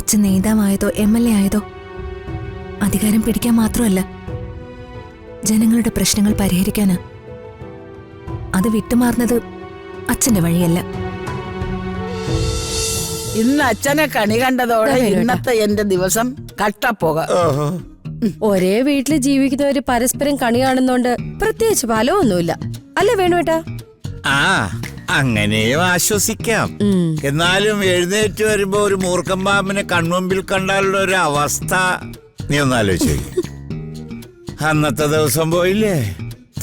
അച്ഛൻ നേതാവായതോ MLA ആയതോ അധികാരം പിടിക്കാൻ മാത്രമല്ല, ജനങ്ങളുടെ പ്രശ്നങ്ങൾ പരിഹരിക്കാന്. അത് വിട്ടുമാറുന്നത് അച്ഛന്റെ വഴിയല്ല. ഇന്ന് അച്ഛനെ കണി കണ്ടതോടെ ഇന്നത്തെ എന്റെ ദിവസം കട്ടപ്പോക. ഒരേ വീട്ടില് ജീവിക്കുന്നവര് പരസ്പരം കണി കാണുന്നോണ്ട് പ്രത്യേകിച്ച് ഫലമൊന്നുമില്ല, അല്ലേ വേണുവേട്ടാ? ആ, അങ്ങനെയും ആശ്വസിക്കാം. എന്നാലും എഴുന്നേറ്റ് വരുമ്പോ ഒരു മൂർഖൻ പാമ്പിനെ കൺമുമ്പിൽ കണ്ടാലുള്ള ഒരു അവസ്ഥ നീ ഒന്ന് ആലോചിച്ചു. അന്നത്തെ ദിവസം പോയില്ലേ?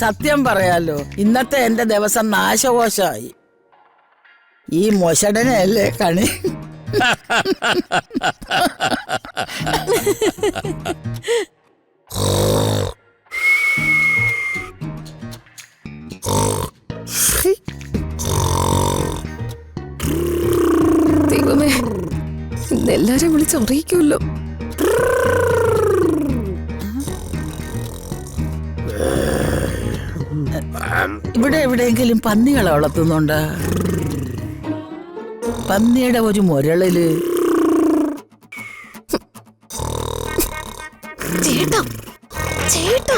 സത്യം പറയാലോ, ഇന്നത്തെ എന്റെ ദിവസം നാശകോശമായി. ഈ മൊശടനല്ലേ കണി. ദൈവമേ, ഇന്നെല്ലാരും വിളിച്ചറിയിക്കുമല്ലോ. ഇവിടെ എവിടെയെങ്കിലും പന്നികളെ വളർത്തുന്നുണ്ട്? പന്നിയുടെ ഒരു മുരളില്. ചേട്ടാ ചേട്ടാ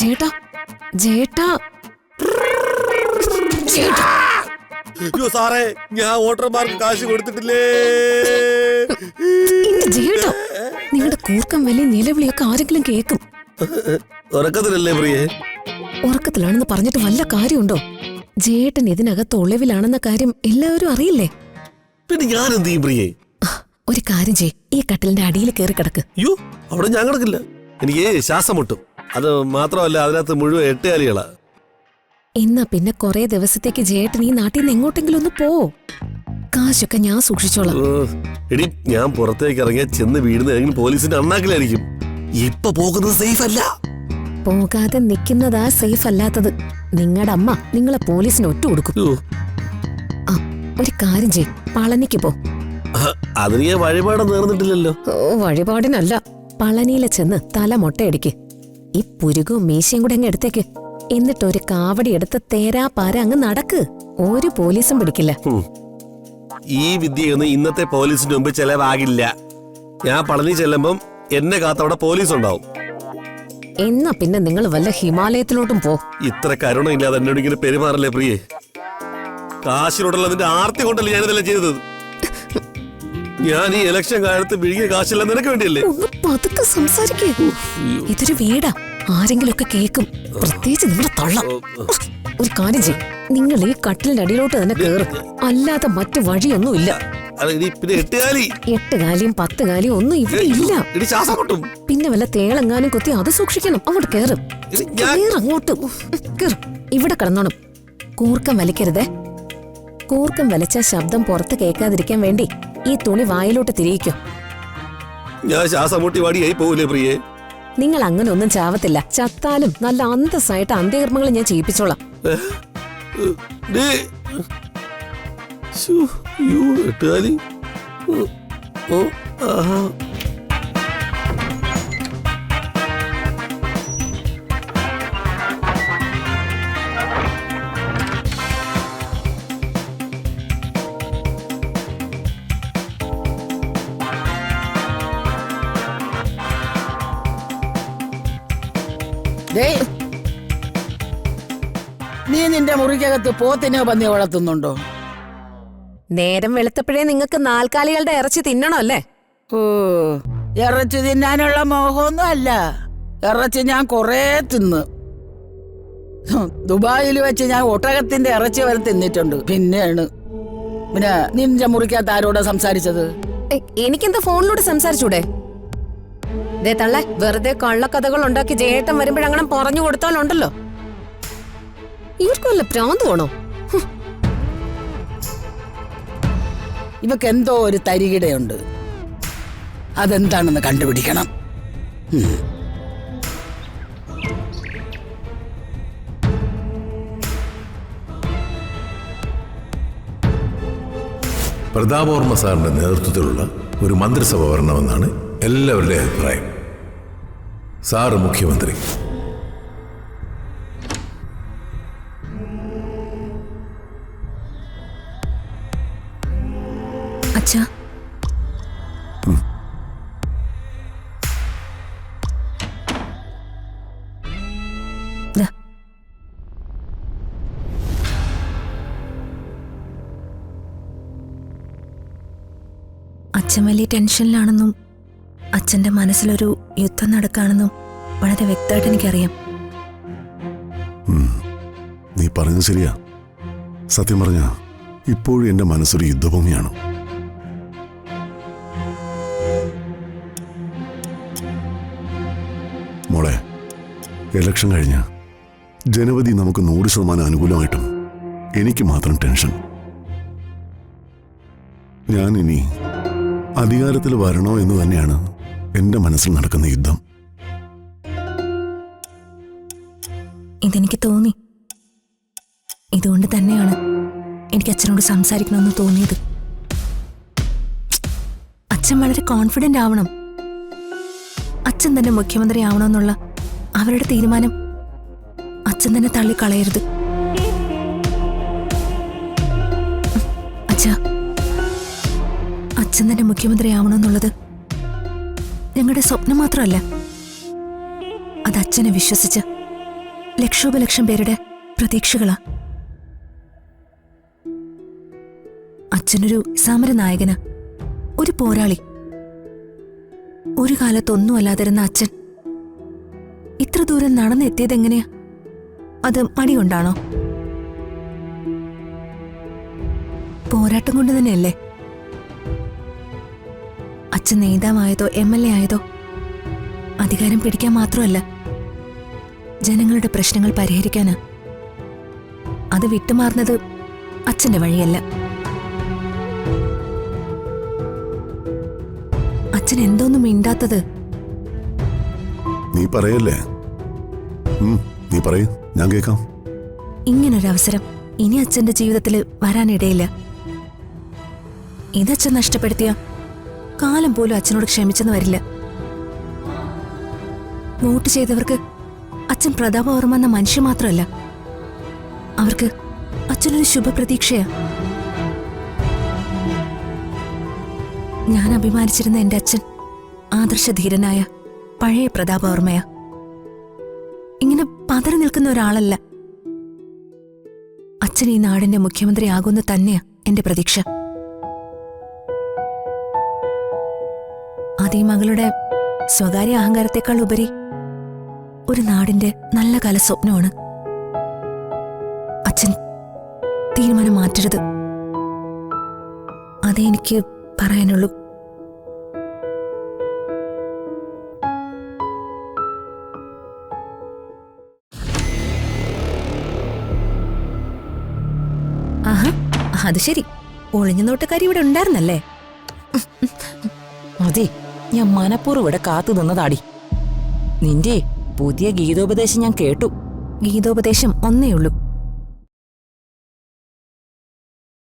ചേട്ടാ ചേട്ടാ ചേട്ടാ, സാറേ, ഞാൻ വോട്ടർമാർക്ക് കാശ് കൊടുത്തിട്ടില്ലേ? ചേട്ടാ, നിങ്ങളുടെ കൂർക്കം വലിയ നിലവിളിയൊക്കെ ആരെങ്കിലും കേൾക്കും. ഉറക്കത്തിലല്ലേ പ്രിയേ? ഉറക്കത്തിലാണെന്ന് പറഞ്ഞിട്ട് വല്ല കാര്യമുണ്ടോ? ജേട്ടൻ ഇതിനകത്ത് ഒളിവിലാണെന്ന കാര്യം എല്ലാവരും അറിയില്ലേ? പിന്നെ ഞാൻ എന്ത് ചെയ്യും പ്രിയേ? ഒരു കാര്യം ചെയ്, ഈ കട്ടിലിന്റെ അടിയിൽ കയറി കിടക്ക്. അയ്യോ, അവിടെ ഞാൻ കിടക്കില്ല. എനിക്ക് ശ്വാസം മുട്ടും. അത് മാത്രമല്ല, അതിനകത്ത് മുഴുവൻ എട്ടുകാലികളാ. എന്നാ പിന്നെ കൊറേ ദിവസത്തേക്ക് ജേട്ടൻ ഈ നാട്ടിൽ നിന്ന് എങ്ങോട്ടെങ്കിലും ഒന്ന് പോ. കാശൊക്കെ ഞാൻ സൂക്ഷിച്ചോളാം. എടി, ഞാൻ പുറത്തേക്ക് ഇറങ്ങിയ ചെന്ന് വീഴുന്ന പോലീസിന്റെ അണ്ണാക്കിലായിരിക്കും. ഇപ്പൊ പോകുന്നത് സേഫ് അല്ല. പോകാതെ നിൽക്കുന്നതാ സേഫ് അല്ലാത്തത്. നിങ്ങളുടെ അമ്മ നിങ്ങളെ പോലീസിന് ഒറ്റ കൊടുക്കും. ആ, ഒരു കാര്യം ചെയ്, പളനിക്ക് പോ. അതിന് ഞാൻ വഴിപാട് നേർന്നിട്ടില്ലല്ലോ. ഓ, വഴിപാടിനല്ല, പളനിയിലെ ചെന്ന് തല മൊട്ടയടിക്ക്. ഈ പുരുകവും മീശയും കൂടെ അങ്ങ് എടുത്തേക്ക്. എന്നിട്ട് ഒരു കാവടി എടുത്ത് തേരാ പാര അങ്ങ് നടക്ക്. ഒരു പോലീസും പിടിക്കില്ല. ഈ വിദ്യയൊന്നും ഇന്നത്തെ പോലീസിന് മുമ്പ് ചെലവാകില്ല. ഞാൻ പളനി ചെല്ലുമ്പം എന്നെ കാത്തവിടെ പോലീസ് ഉണ്ടാവും. എന്നാ പിന്നെ നിങ്ങൾ വല്ല ഹിമാലയത്തിലോട്ടും പോ. ഇത്ര കരുണയില്ലാതെ എന്നോട് ഇങ്ങനെ പെരുമാറല്ലേ പ്രിയേ? കാശിനോടുള്ള നിന്റെ ആർത്തി കൊണ്ടല്ലേ ഞാനിതെല്ലാം ചെയ്തത്. ഞാൻ ഈ ഇലക്ഷൻ കാലത്ത് വിഴുകിയ കാശെല്ലാം നിനക്ക് വേണ്ടിയല്ലേ? പതുക്കെ സംസാരിക്കേ. ഇതൊരു വീടാ, ആരെങ്കിലും ഒക്കെ കേക്കും, പ്രത്യേകിച്ച് നിങ്ങളുടെ തള്ള. ഒരു കാര്യം ചെയ്യും, നിങ്ങൾ ഈ കട്ടിലിന്റെ അടിയിലോട്ട് തന്നെ കേറും. അല്ലാതെ മറ്റു വഴിയൊന്നുമില്ല. പിന്നെ 8 കാലി 8 കാലിയും 10 കാലിയും ഒന്നും ഇവിടെ ഇല്ല. പിന്നെ വല്ല തേളെങ്ങാനും കൊത്തി അത് സൂക്ഷിക്കണം. അങ്ങോട്ട് കേറും, അങ്ങോട്ട് കേറും. ഇവിടെ കിടന്നോണം. കൂർക്കം വലിക്കരുതേ. കൂർക്കം വലിച്ച ശബ്ദം പുറത്ത് കേൾക്കാതിരിക്കാൻ വേണ്ടി ഈ തുണി വായിലോട്ട് തിരിയിക്കും. ഞാൻ ശ്വാസം മുട്ടി വാടിയായി പോവില്ലേ പ്രിയേ? നിങ്ങൾ അങ്ങനെ ഒന്നും ചാവത്തില്ല. ചത്താലും നല്ല അന്തസ്സായിട്ട് അന്ത്യകർമ്മങ്ങൾ ഞാൻ ചെയ്യിപ്പിച്ചോളാം. നീ നിന്റെ മുറിക്കകത്ത് പോത്തിനോ പന്നിയോ വളർത്തുന്നുണ്ടോ? നേരം വെളുത്തപ്പോഴേ നിങ്ങൾക്ക് നാൽക്കാലികളുടെ ഇറച്ചി തിന്നണോ അല്ലേ? ഓ, ഇറച്ചി തിന്നാനുള്ള മോഹമൊന്നും അല്ല. ഇറച്ചി ഞാൻ കൊറേ തിന്ന്. ദുബായിൽ വെച്ച് ഞാൻ ഒട്ടകത്തിന്റെ ഇറച്ചി വരെ തിന്നിട്ടുണ്ട്. പിന്നെ നിന്റെ മുറിക്കകത്ത് ആരോടാ സംസാരിച്ചത്? എനിക്കെന്താ ഫോണിലൂടെ സംസാരിച്ചൂടെ? ദേ തള്ളേ, വെറുതെ കള്ളക്കഥകൾ ഉണ്ടാക്കി ജേട്ടൻ വരുമ്പോഴങ്ങനെ പറഞ്ഞു കൊടുത്താലുണ്ടല്ലോ. ഇവർക്ക് വല്ല ഭ്രാന്ത് വേണോ? ഇവക്ക് എന്തോ ഒരു തരികിടയുണ്ട്. അതെന്താണെന്ന് കണ്ടുപിടിക്കണം. പ്രതാപവർമ്മ സാറിന്റെ നേതൃത്വത്തിലുള്ള ഒരു മന്ത്രിസഭ വരണമെന്നാണ് എല്ലാവരുടെയും അഭിപ്രായം. സാറ് മുഖ്യമന്ത്രി. അച്ഛാ, അച്ഛൻ വലിയ ടെൻഷനിലാണെന്നും അച്ഛന്റെ മനസ്സിലൊരു യുദ്ധം നടക്കുകയാണെന്നും വളരെ വ്യക്തമായിട്ട് എനിക്കറിയാം. നീ പറഞ്ഞത് ശരിയാ. സത്യം പറഞ്ഞ ഇപ്പോഴും എന്റെ മനസ്സൊരു യുദ്ധഭൂമിയാണ്. മോളെ, ഇലക്ഷൻ കഴിഞ്ഞ ജനവധി നമുക്ക് 100% അനുകൂലമായിട്ടും എനിക്ക് മാത്രം ടെൻഷൻ. ഞാൻ ഇനി അധികാരത്തിൽ വരണോ എന്ന് തന്നെയാണ് എന്റെ മനസ്സിൽ നടക്കുന്ന യുദ്ധം. ഇതെനിക്ക് തോന്നി. ഇതുകൊണ്ട് തന്നെയാണ് എനിക്ക് അച്ഛനോട് സംസാരിക്കണമെന്ന് തോന്നിയത്. അച്ഛൻ വളരെ കോൺഫിഡന്റ് ആവണം. അച്ഛൻ തന്നെ മുഖ്യമന്ത്രി ആവണമെന്നുള്ള അവരുടെ തീരുമാനം അച്ഛൻ തന്നെ തള്ളിക്കളയരുത്. അച്ഛാ, അച്ഛൻ തന്നെ മുഖ്യമന്ത്രി ആവണമെന്നുള്ളത് ഞങ്ങളുടെ സ്വപ്നം മാത്രമല്ല, അത് അച്ഛനെ വിശ്വസിച്ച ലക്ഷോപലക്ഷം പേരുടെ പ്രതീക്ഷകളാ. അച്ഛനൊരു സമരനായകനാ, ഒരു പോരാളി. ഒരു കാലത്തൊന്നും അല്ലാതിരുന്ന അച്ഛൻ ഇത്ര ദൂരം നടന്നെത്തിയതെങ്ങനെയാ? അത് മടി കൊണ്ടാണോ? പോരാട്ടം കൊണ്ട് തന്നെയല്ലേ? അച്ഛൻ നേതാവായതോ MLA ആയതോ അധികാരം പിടിക്കാൻ മാത്രമല്ല, ജനങ്ങളുടെ പ്രശ്നങ്ങൾ പരിഹരിക്കാനാ. അത് വിട്ടുമാറുന്നത് അച്ഛന്റെ വഴിയല്ല. അച്ഛൻ എന്തോന്നും മിണ്ടാത്തത്? നീ പറയല്ലേ? നീ പറയൂ, ഞാൻ കേൾക്കാം. ഇങ്ങനൊരവസരം ഇനി അച്ഛന്റെ ജീവിതത്തിൽ വരാനിടയില്ല. ഇതച്ഛൻ നഷ്ടപ്പെടുത്തിയ കാലം പോലും അച്ഛനോട് ക്ഷമിച്ചെന്ന് വരില്ല. വോട്ട് ചെയ്തവർക്ക് അച്ഛൻ പ്രതാപവർമ്മ എന്ന മനുഷ്യൻ മാത്രമല്ല, അവർക്ക് അച്ഛനൊരു ശുഭപ്രതീക്ഷയാ. ഞാൻ അഭിമാനിച്ചിരുന്ന എന്റെ അച്ഛൻ ആദർശധീരനായ പഴയ പ്രതാപവർമ്മയാ. ഇങ്ങനെ പതറി നിൽക്കുന്ന ഒരാളല്ല. അച്ഛൻ ഈ നാടിന്റെ മുഖ്യമന്ത്രി ആകുമെന്ന് തന്നെയാ എന്റെ പ്രതീക്ഷ. അത് ഈ മകളുടെ സ്വകാര്യ അഹങ്കാരത്തെക്കാൾ ഉപരി ഒരു നാടിന്റെ നല്ല കാല സ്വപ്നമാണ്. അച്ഛൻ തീരുമാനം മാറ്റരുത്. അതേ എനിക്ക് പറയാനുള്ളൂ. ആഹാ, അത് ശരി. ഒളിഞ്ഞു നോട്ടക്കാരി ഇവിടെ ഉണ്ടായിരുന്നല്ലേ? അതെ, ഞാൻ മനപ്പൂർവ്വം ഇവിടെ കാത്തു നിന്നതാടി. നിന്റെ പുതിയ ഗീതോപദേശം ഞാൻ കേട്ടു. ഗീതോപദേശം ഒന്നേ ഉള്ളൂ.